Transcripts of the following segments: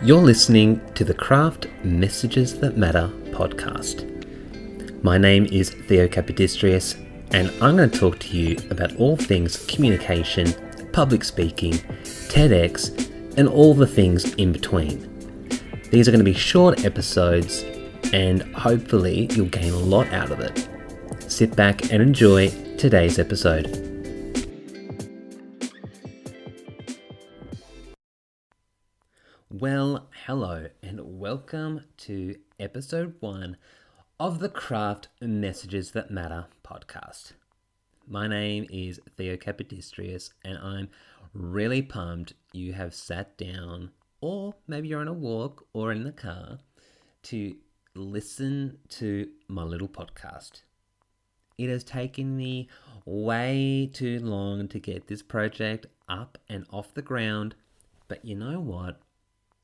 You're listening to the Craft Messages That Matter podcast. My name is Theo Kapodistrias, and I'm going to talk to you about all things communication, public speaking, TEDx, and all the things in between. These are going to be short episodes, and hopefully you'll gain a lot out of it. Sit back and enjoy today's episode. Well, hello and welcome to episode 1 of the Craft Messages That Matter podcast. My name is Theo Kapodistrias, and I'm really pumped you have sat down, or maybe you're on a walk or in the car, to listen to my little podcast. It has taken me way too long to get this project up and off the ground, but you know what?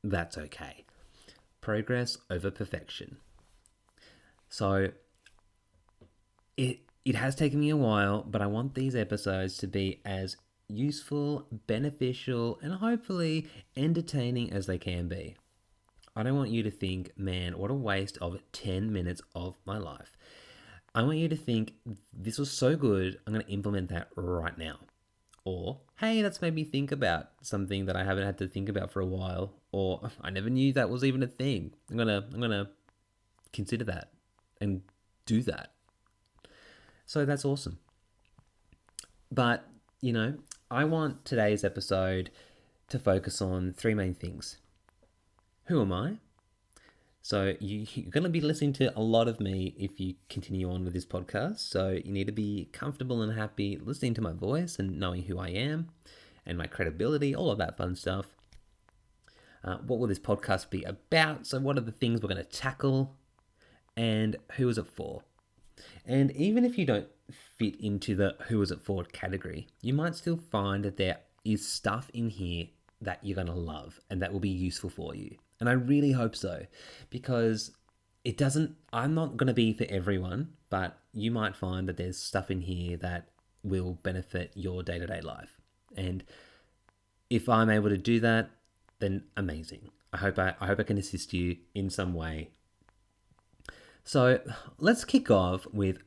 That's okay. Progress over perfection. So it has taken me a while, but I want these episodes to be as useful, beneficial, and hopefully entertaining as they can be. I don't want you to think, man, what a waste of 10 minutes of my life. I want you to think, this was so good, I'm going to implement that right now. Or, hey, that's made me think about something that I haven't had to think about for a while. Or, I never knew that was even a thing. I'm gonna consider that and do that. So that's awesome. But, I want today's episode to focus on 3 main things. Who am I? So you're going to be listening to a lot of me if you continue on with this podcast. So you need to be comfortable and happy listening to my voice and knowing who I am and my credibility, all of that fun stuff. What will this podcast be about? So what are the things we're going to tackle? And who is it for? And even if you don't fit into the who is it for category, you might still find that there is stuff in here that you're going to love and that will be useful for you. And I really hope so, because I'm not going to be for everyone, but you might find that there's stuff in here that will benefit your day-to-day life. And if I'm able to do that, then amazing. I hope I can assist you in some way. So let's kick off with,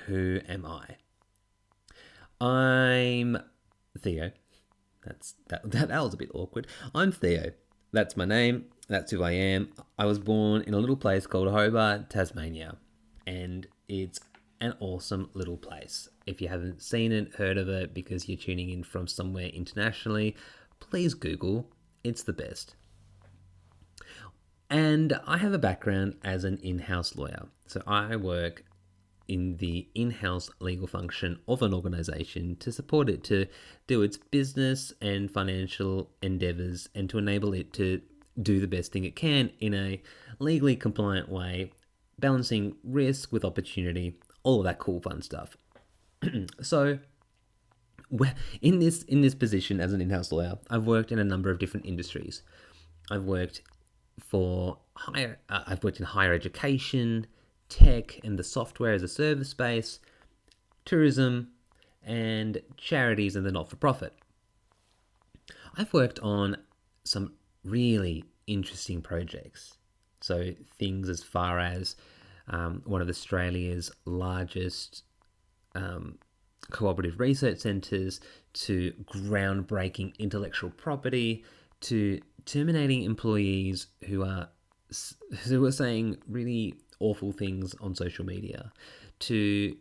who am I? I'm Theo. That was a bit awkward. I'm Theo. That's my name. That's who I am. I was born in a little place called Hobart, Tasmania, and it's an awesome little place. If you haven't seen it, heard of it, because you're tuning in from somewhere internationally, please Google. It's the best. And I have a background as an in-house lawyer. So I work in the in-house legal function of an organization to support it to do its business and financial endeavors and to enable it to do the best thing it can in a legally compliant way, balancing risk with opportunity, all of that cool fun stuff. So in this position as an in-house lawyer, I've worked in a number of different industries. I've worked in higher education, tech and the software as a service space, tourism, and charities and the not-for-profit. I've worked on some really interesting projects. So things as far as one of Australia's largest cooperative research centres, to groundbreaking intellectual property, to terminating employees who are saying really awful things on social media, to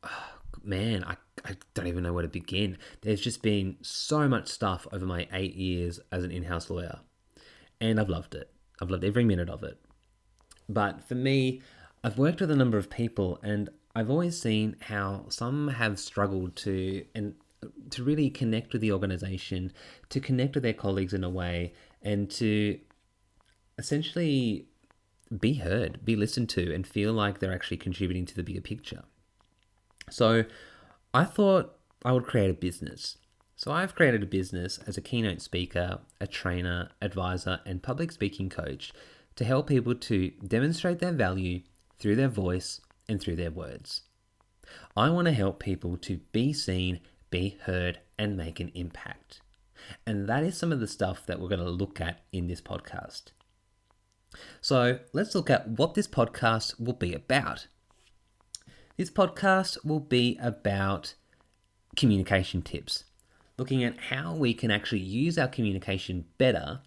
I don't even know where to begin. There's just been so much stuff over my 8 years as an in-house lawyer, and I've loved it. I've loved every minute of it. But for me, I've worked with a number of people, and I've always seen how some have struggled to really connect with the organization, to connect with their colleagues in a way, and to essentially be heard, be listened to, and feel like they're actually contributing to the bigger picture. So I thought I would create a business. So I've created a business as a keynote speaker, a trainer, advisor, and public speaking coach to help people to demonstrate their value through their voice and through their words. I want to help people to be seen, be heard, and make an impact. And that is some of the stuff that we're going to look at in this podcast. So let's look at what this podcast will be about. This podcast will be about communication tips, looking at how we can actually use our communication better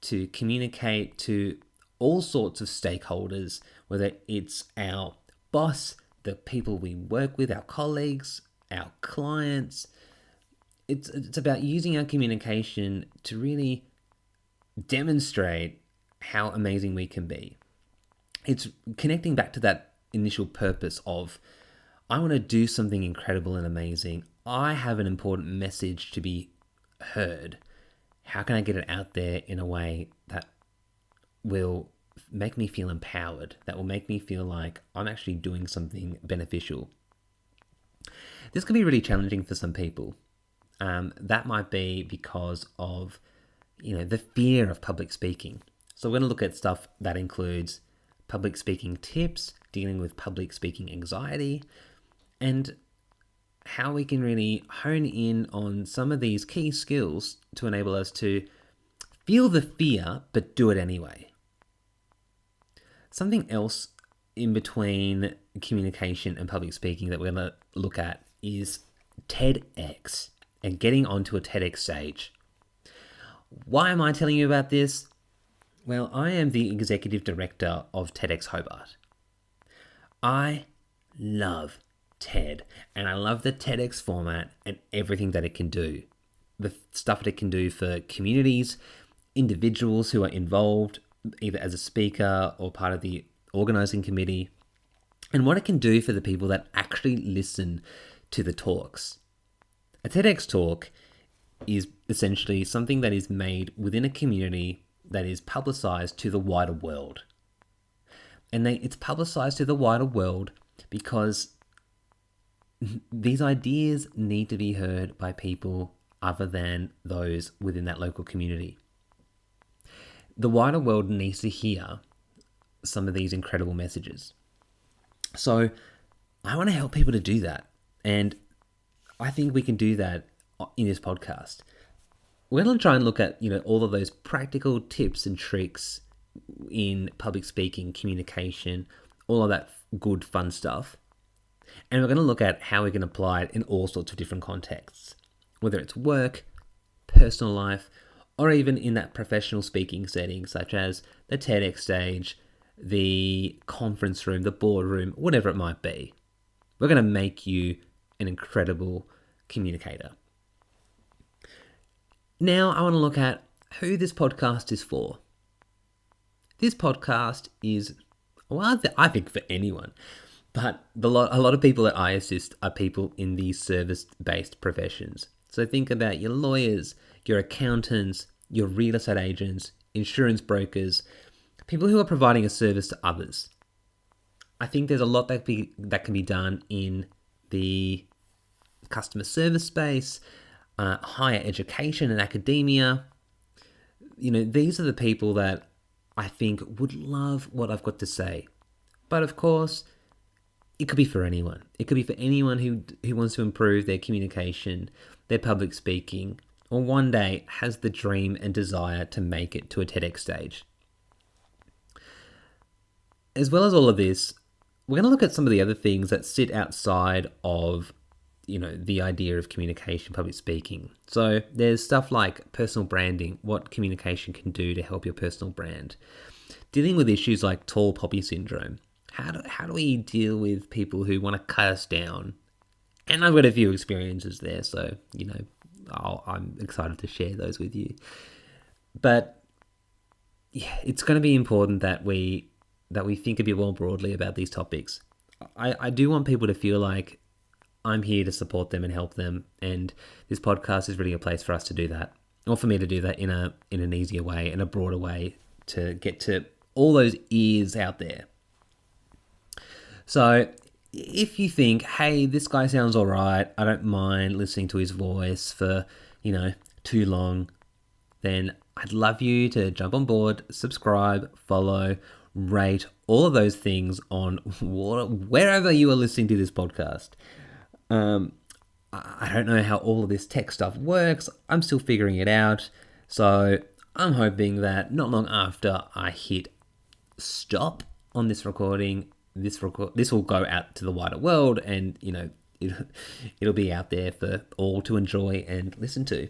to communicate to all sorts of stakeholders, whether it's our boss, the people we work with, our colleagues, our clients. It's about using our communication to really demonstrate how amazing we can be. It's connecting back to that initial purpose of, I want to do something incredible and amazing. I have an important message to be heard. How can I get it out there in a way that will make me feel empowered, that will make me feel like I'm actually doing something beneficial? This can be really challenging for some people. That might be because of, the fear of public speaking. So we're going to look at stuff that includes public speaking tips, dealing with public speaking anxiety, and how we can really hone in on some of these key skills to enable us to feel the fear, but do it anyway. Something else in between communication and public speaking that we're going to look at is TEDx and getting onto a TEDx stage. Why am I telling you about this? Well, I am the Executive Director of TEDxHobart. I love TED, and I love the TEDx format and everything that it can do. The stuff that it can do for communities, individuals who are involved, either as a speaker or part of the organizing committee, and what it can do for the people that actually listen to the talks. A TEDx talk is essentially something that is made within a community that is publicized to the wider world. And it's publicized to the wider world because these ideas need to be heard by people other than those within that local community. The wider world needs to hear some of these incredible messages. So I want to help people to do that. And I think we can do that in this podcast. We're going to try and look at, all of those practical tips and tricks in public speaking, communication, all of that good, fun stuff. And we're going to look at how we can apply it in all sorts of different contexts, whether it's work, personal life, or even in that professional speaking setting, such as the TEDx stage, the conference room, the boardroom, whatever it might be. We're going to make you an incredible communicator. Now I want to look at who this podcast is for. This podcast is, I think for anyone. But a lot of people that I assist are people in these service-based professions. So think about your lawyers, your accountants, your real estate agents, insurance brokers, people who are providing a service to others. I think there's a lot that can be done in the customer service space, higher education and academia. These are the people that I think would love what I've got to say. But of course, it could be for anyone. It could be for anyone who wants to improve their communication, their public speaking, or one day has the dream and desire to make it to a TEDx stage. As well as all of this, we're going to look at some of the other things that sit outside of, the idea of communication, public speaking. So there's stuff like personal branding, what communication can do to help your personal brand. Dealing with issues like tall poppy syndrome. How do we deal with people who want to cut us down? And I've got a few experiences there, so, I'm excited to share those with you. But yeah, it's going to be important that we think a bit more broadly about these topics. I do want people to feel like I'm here to support them and help them, and this podcast is really a place for us to do that, or for me to do that in an easier way, in a broader way, to get to all those ears out there. So if you think, hey, this guy sounds all right, I don't mind listening to his voice for, too long, then I'd love you to jump on board, subscribe, follow, rate, all of those things on wherever you are listening to this podcast. I don't know how all of this tech stuff works. I'm still figuring it out. So I'm hoping that not long after I hit stop on this recording, this will go out to the wider world, and it'll be out there for all to enjoy and listen to.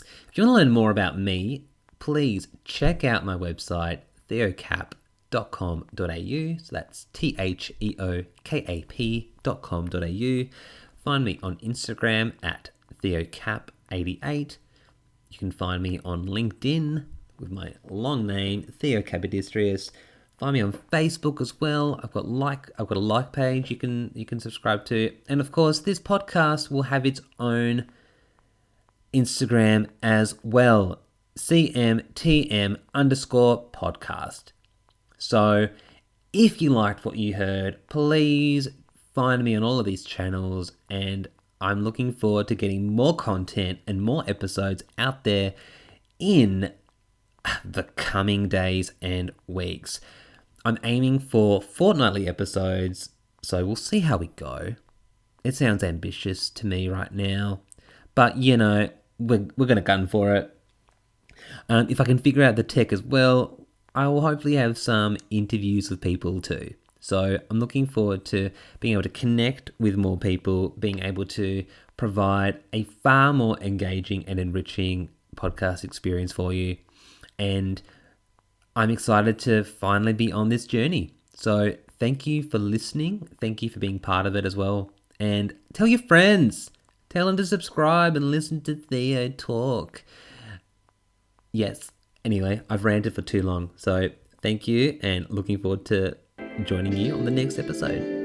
If you want to learn more about me, please check out my website, theokap.com.au. So that's theokap.com.au. Find me on Instagram at theokap88. You can find me on LinkedIn with my long name, Theo Kapodistrias. Find me on Facebook as well. I've got a like page you can subscribe to. And of course, this podcast will have its own Instagram as well. CMTM_podcast. So if you liked what you heard, please find me on all of these channels, and I'm looking forward to getting more content and more episodes out there in the coming days and weeks. I'm aiming for fortnightly episodes, so we'll see how we go. It sounds ambitious to me right now, but we're going to gun for it. If I can figure out the tech as well, I will hopefully have some interviews with people too. So I'm looking forward to being able to connect with more people, being able to provide a far more engaging and enriching podcast experience for you. And I'm excited to finally be on this journey. So thank you for listening. Thank you for being part of it as well. And tell your friends. Tell them to subscribe and listen to Theo talk. Yes. Anyway, I've ranted for too long. So thank you, and looking forward to joining you on the next episode.